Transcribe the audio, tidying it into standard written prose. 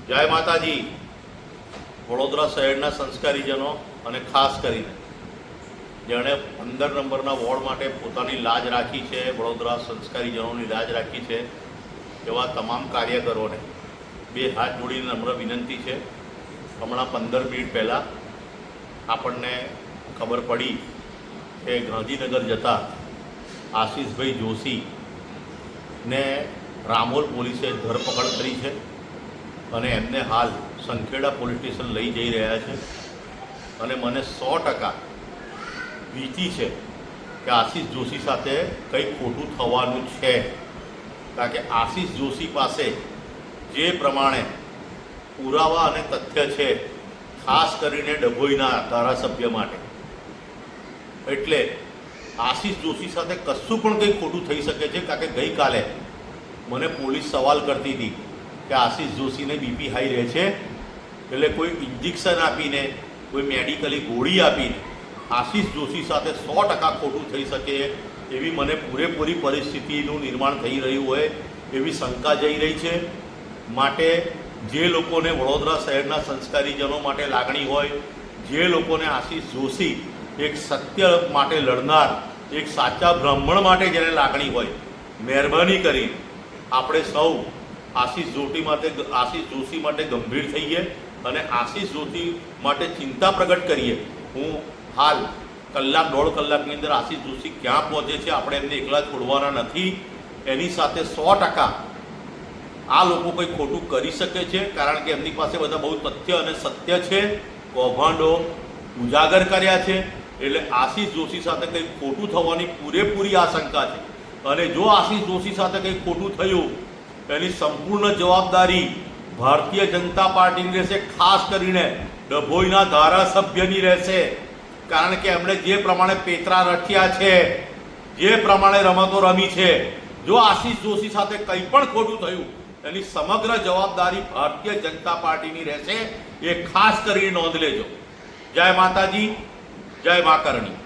જય માતાજી। વડોદરા શહેરના સંસ્કારીજનો અને ખાસ કરીને જેણે 15 નંબરના વોર્ડ માટે પોતાની લાજ રાખી છે, વડોદરા સંસ્કારીજનોની લાજ રાખી છે, એવા તમામ કાર્યકરોને બે હાથ જોડીને નમ્ર વિનંતી છે। હમણાં 15 મિનિટ પહેલાં આપણને ખબર પડી કે ગાંધીનગર જતા આશીષભાઈ જોશીને રામોલ પોલીસે ધરપકડ કરી છે અને એમને હાલ સંખેડા પોલીસ સ્ટેશન લઈ જઈ રહ્યા છે। અને મને 100% ભીતિ છે કે આશીષ જોશી સાથે કંઈ ખોટું થવાનું છે, કારણ કે આશીષ જોશી પાસે જે પ્રમાણે પુરાવા અને તથ્ય છે, ખાસ કરીને ડભોઈના ધારાસભ્ય માટે, એટલે આશીષ જોશી સાથે કશું પણ કંઈ ખોટું થઈ શકે છે। કારણ કે ગઈકાલે મને પોલીસ સવાલ કરતી હતી કે આશીષ જોશીને બીપી હાઈ રહે છે, એટલે કોઈ ઇન્જેક્શન આપીને, કોઈ મેડિકલી ગોળી આપીને આશીષ જોશી સાથે 100% ખોટું થઈ શકે એવી મને પૂરેપૂરી પરિસ્થિતિનું નિર્માણ થઈ રહ્યું હોય એવી શંકા જઈ રહી છે। માટે જે લોકોને વડોદરા શહેરના સંસ્કારીજનો માટે લાગણી હોય, જે લોકોને આશીષ જોશી એક સત્ય માટે લડનાર, એક સાચા બ્રાહ્મણ માટે જેને લાગણી હોય, મહેરબાની કરીને આપણે સૌ આશીષ જોશી માટે ગંભીર થઈએ અને આશીષ જોશી માટે ચિંતા પ્રગટ કરીએ। હું હાલ કલાક 1.5 કલાકની અંદર આશીષ જોશી ક્યાં પહોંચે છે, આપણે એમને એકલા છોડવાના નથી। એની સાથે 100% આ લોકો કંઈ ખોટું કરી શકે છે, કારણ કે એમની પાસે બધા બહુ તથ્ય અને સત્ય છે, કૌભાંડો ઉજાગર કર્યા છે। એટલે આશીષ જોશી સાથે કંઈ ખોટું થવાની પૂરેપૂરી આશંકા છે અને જો આશીષ જોશી સાથે કંઈ ખોટું થયું એની સંપૂર્ણ જવાબદારી ભારતીય જનતા પાર્ટીની રહેશે, ખાસ કરીને ડભોઈના ધારાસભ્યની રહેશે। કારણ કે એમણે જે પ્રમાણે પેતરા રચ્યા છે, જે પ્રમાણે રમતો રમી છે, જો આશીષ જોશી સાથે કંઈ પણ ખોટું થયું એની સમગ્ર જવાબદારી ભારતીય જનતા પાર્ટીની રહેશે, એ ખાસ કરીને નોંધ લેજો। જય માતાજી, જય મા કરણી।